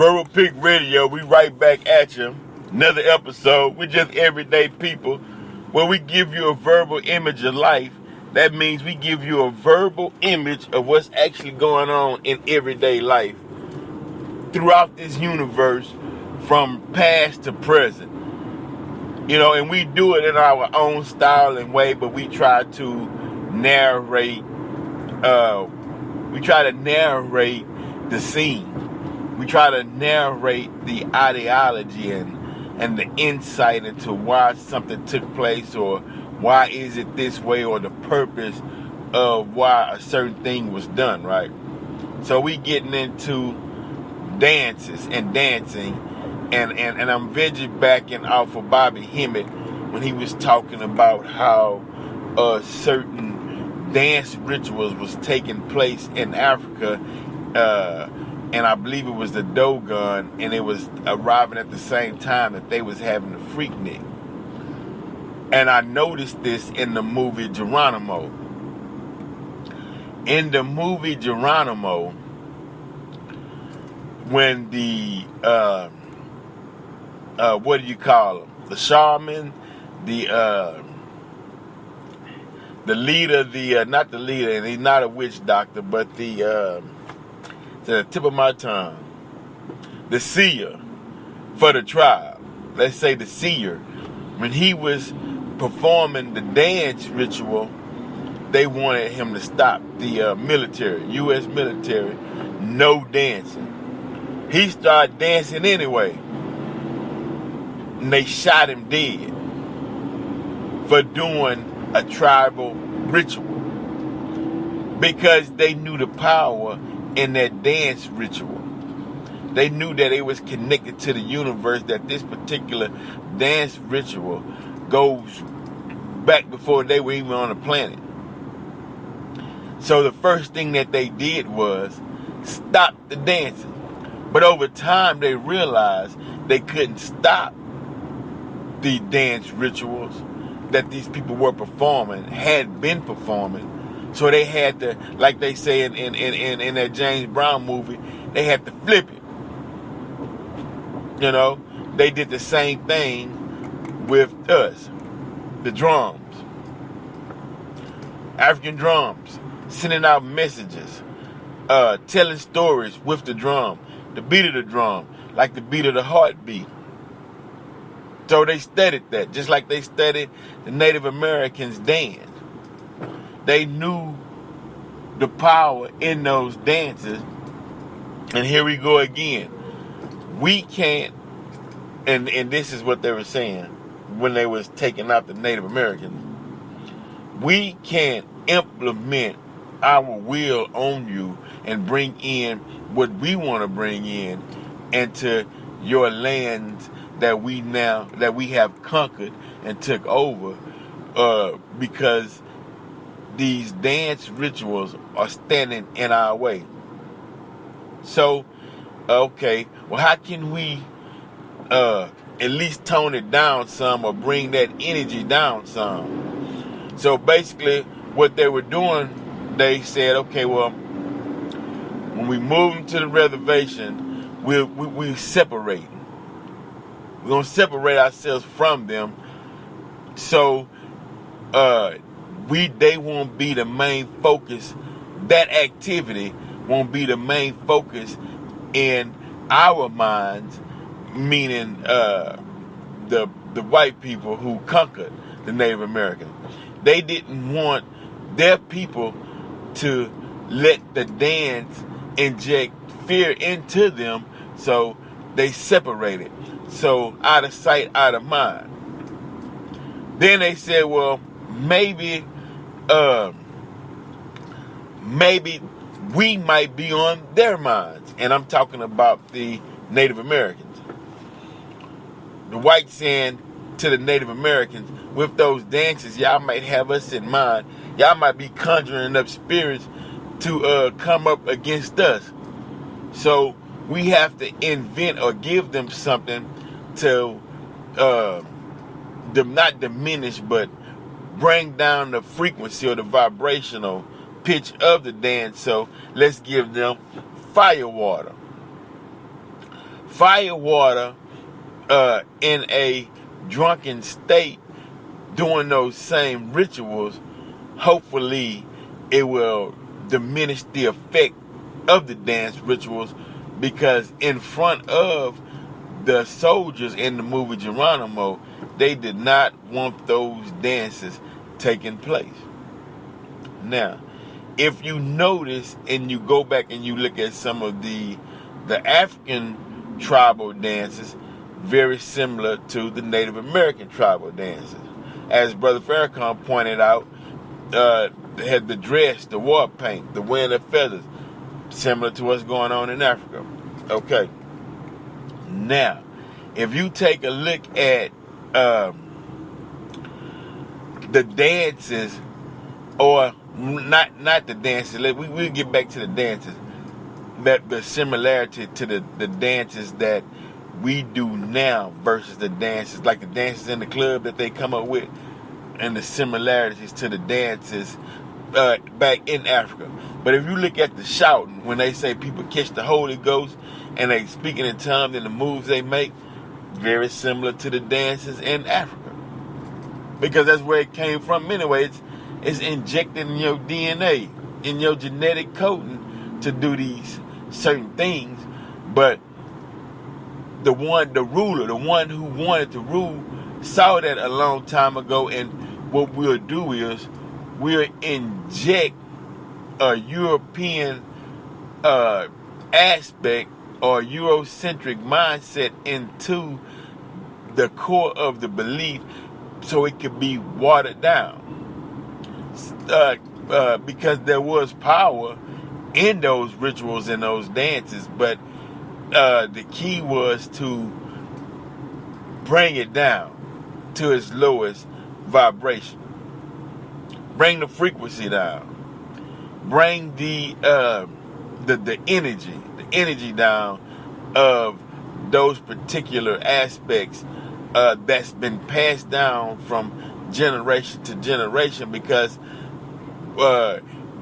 Verbal Pig Radio, we right back at you. Another episode. We're just everyday people. When we give you a verbal image of life, that means we give you a verbal image of what's actually going on in everyday life throughout this universe from past to present. You know, and we do it in our own style and way, but we try to narrate the scene. We try to narrate the ideology and the insight into why something took place, or why is it this way, or the purpose of why a certain thing was done, right? So we getting into dances and dancing, and I'm backing off of Bobby Hemmett when he was talking about how certain dance rituals was taking place in Africa, and I believe it was the Dogon, and it was arriving at the same time that they was having the Freaknik. And I noticed this in the movie Geronimo. In the movie Geronimo, when the what do you call him? The shaman, the leader, not the leader, and he's not a witch doctor, but to the tip of my tongue, the seer for the tribe. Let's say the seer. When he was performing the dance ritual, they wanted him to stop. The military, U.S. military, no dancing. He started dancing anyway. And they shot him dead for doing a tribal ritual, because they knew the power in that dance ritual. They knew that it was connected to the universe, that this particular dance ritual goes back before they were even on the planet. So the first thing that they did was stop the dancing. But over time they realized they couldn't stop the dance rituals that these people were performing, had been performing. So they had to, like they say in that James Brown movie, they had to flip it. You know, they did the same thing with us, the drums. African drums, sending out messages, telling stories with the drum, the beat of the drum, like the beat of the heartbeat. So they studied that, just like they studied the Native Americans' dance. They knew the power in those dances. And here we go again. We can't, and this is what they were saying when they was taking out the Native Americans. We can't implement our will on you and bring in what we want to bring in into your lands that we have conquered and took over, because these dance rituals are standing in our way. So, okay, well, how can we at least tone it down some, or bring that energy down some? So basically what they were doing, they said, okay, well, when we move them to the reservation, we separate. We're going to separate ourselves from them, so they won't be the main focus. That activity won't be the main focus in our minds, meaning the white people who conquered the Native Americans. They didn't want their people to let the dance inject fear into them, so they separated. So out of sight, out of mind. Then they said, well, maybe we might be on their minds. And I'm talking about the Native Americans. The whites saying to the Native Americans, with those dances, y'all might have us in mind. Y'all might be conjuring up spirits to come up against us. So we have to invent or give them something to not diminish, but bring down the frequency or the vibrational pitch of the dance. So let's give them fire water. fire water in a drunken state doing those same rituals, hopefully it will diminish the effect of the dance rituals, because in front of the soldiers in the movie Geronimo, they did not want those dances taking place. Now, if you notice and you go back and you look at some of the African tribal dances, very similar to the Native American tribal dances. As Brother Farrakhan pointed out, they had the dress, the war paint, the wearing of feathers, similar to what's going on in Africa. Okay. Now, if you take a look at the dances, or not the dances, we'll get back to the dances, that the similarity to the dances that we do now versus the dances, like the dances in the club that they come up with, and the similarities to the dances back in Africa. But if you look at the shouting, when they say people catch the Holy Ghost and they speaking in tongues and the moves they make, very similar to the dances in Africa, because that's where it came from anyway. It's injected in your DNA, in your genetic coding to do these certain things. But the ruler, the one who wanted to rule, saw that a long time ago, and what we'll do is we'll inject a European aspect or Eurocentric mindset into the core of the belief, so it could be watered down. Because there was power in those rituals and those dances, but the key was to bring it down to its lowest vibration. Bring the frequency down. Bring the energy down of those particular aspects that's been passed down from generation to generation, because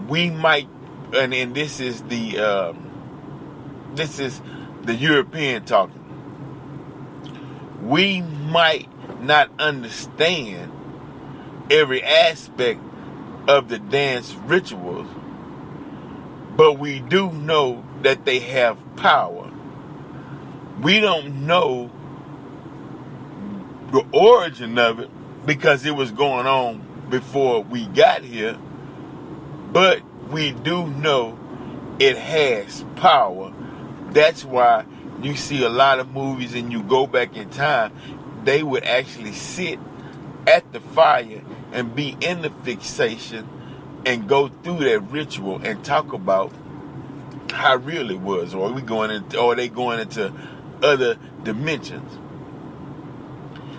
we might, and this is the European talking. We might not understand every aspect of the dance rituals, but we do know that they have power. We don't know the origin of it because it was going on before we got here, but we do know it has power. That's why you see a lot of movies, and you go back in time, they would actually sit at the fire and be in the fixation and go through that ritual and talk about how real it was, or they going into other dimensions.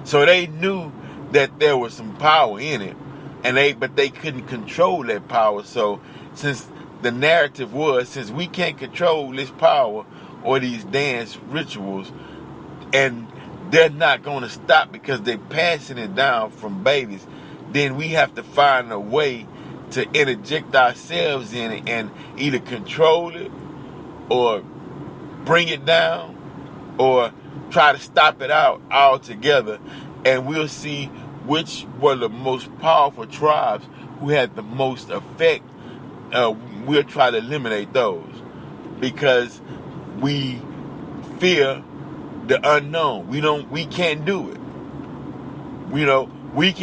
So they knew that there was some power in it, but they couldn't control that power. So since the narrative was, since we can't control this power or these dance rituals, and they're not going to stop because they're passing it down from babies, then we have to find a way to interject ourselves in it and either control it or bring it down or try to stop it out altogether. And we'll see which were the most powerful tribes who had the most effect. We'll try to eliminate those because we fear the unknown. We can't do it. We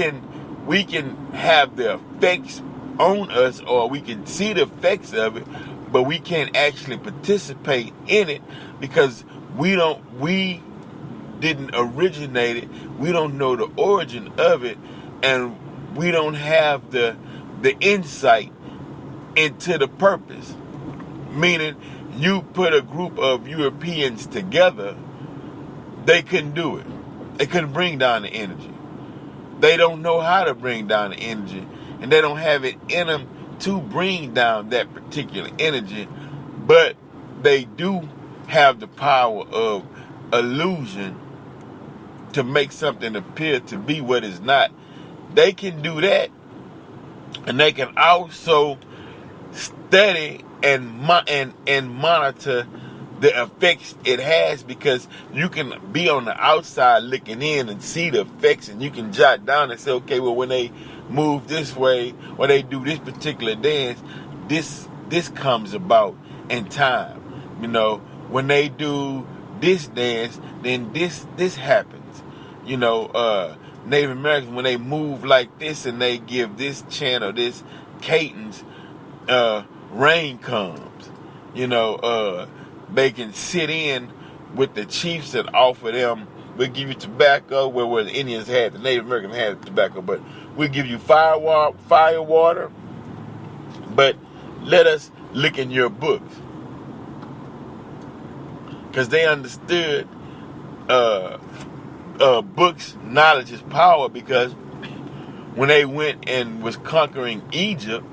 can have the effects on us, or we can see the effects of it, but we can't actually participate in it because we didn't originate it. We don't know the origin of it, and we don't have the insight into the purpose. Meaning, you put a group of Europeans together, they couldn't do it. They couldn't bring down the energy. They don't know how to bring down the energy, and they don't have it in them to bring down that particular energy, but they do have the power of illusion to make something appear to be what it's not. They can do that, and they can also study and monitor the effects it has, because you can be on the outside looking in and see the effects, and you can jot down and say, okay, well, when they move this way or they do this particular dance, this comes about in time. You know, when they do this dance, then this happens. You know, Native Americans, when they move like this and they give this chant or this cadence, rain comes. You know, they can sit in with the chiefs that offer them. We'll give you tobacco, where the Indians had, the Native Americans had tobacco, but we'll give you fire water, but let us look in your books. Because they understood books, knowledge is power, because when they went and was conquering Egypt,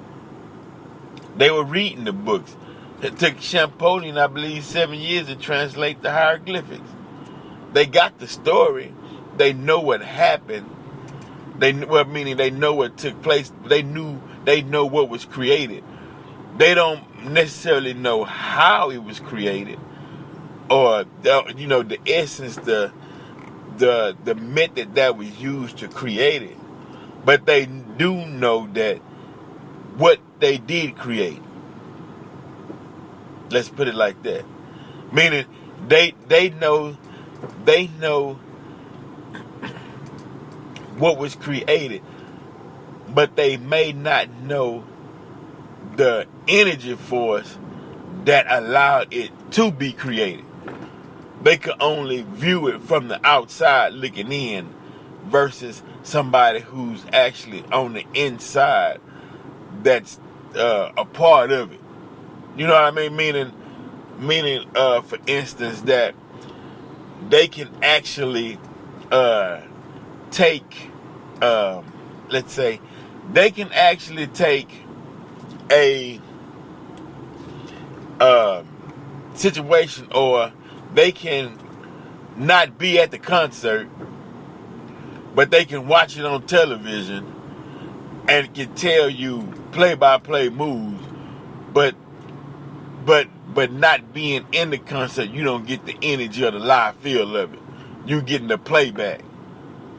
they were reading the books. It took Champollion, I believe, 7 years to translate the hieroglyphics. They got the story. They know what happened. Meaning they know what took place. They know what was created. They don't necessarily know how it was created, or the essence, the method that was used to create it. But they do know that what they did create. Let's put it like that. Meaning they know what was created, but they may not know the energy force that allowed it to be created. They could only view it from the outside looking in, versus somebody who's actually on the inside that's a part of it. You know what I mean? Meaning, for instance, that they can actually take, let's say, they can actually take a situation, or they can not be at the concert, but they can watch it on television and can tell you play-by-play moves, but not being in the concert, you don't get the energy or the live feel of it. You getting the playback.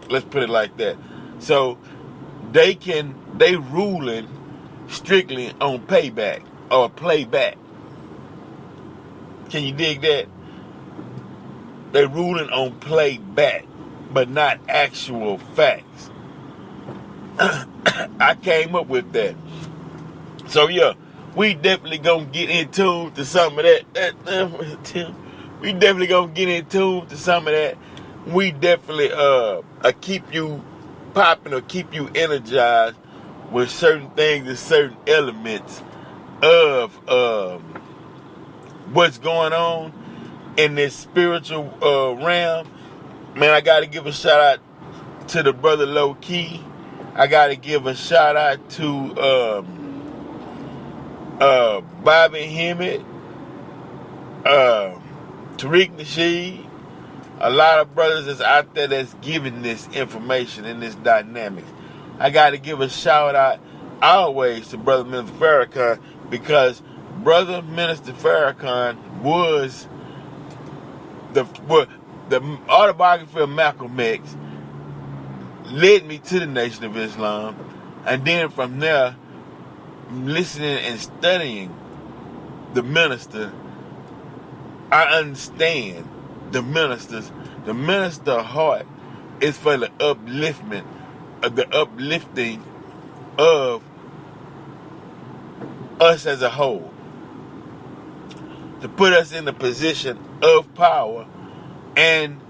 Let's put it like that. So they ruling strictly on payback or playback. Can you dig that? They ruling on playback, but not actual facts. I came up with that. So yeah, we definitely gonna get into some of that. We definitely gonna get into some of that. We definitely keep you popping or keep you energized with certain things and certain elements of what's going on in this spiritual realm. Man, I gotta give a shout out to the brother Low Key. I gotta give a shout out to Bobby Hemmett, Tariq Nasheed, a lot of brothers that's out there that's giving this information and this dynamics. I got to give a shout out always to Brother Minister Farrakhan, because Brother Minister Farrakhan was the autobiography of Malcolm X led me to the Nation of Islam, and then from there, listening and studying the minister, I understand the ministers. The minister heart is for the uplifting of us as a whole, to put us in a position of power, and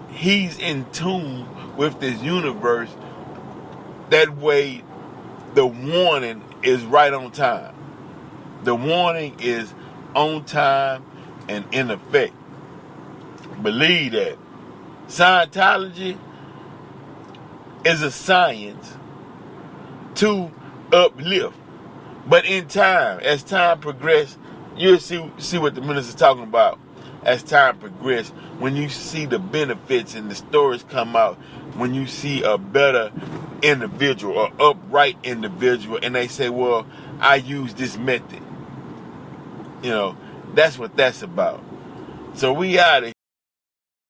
he's in tune with this universe. That way the warning is right on time. The warning is on time and in effect. Believe that. Scientology is a science to uplift. But in time, as time progresses, you'll see what the minister's talking about. As time progresses, when you see the benefits and the stories come out, when you see a better individual or upright individual, and they say, well, I use this method. You know, that's what that's about. So we out of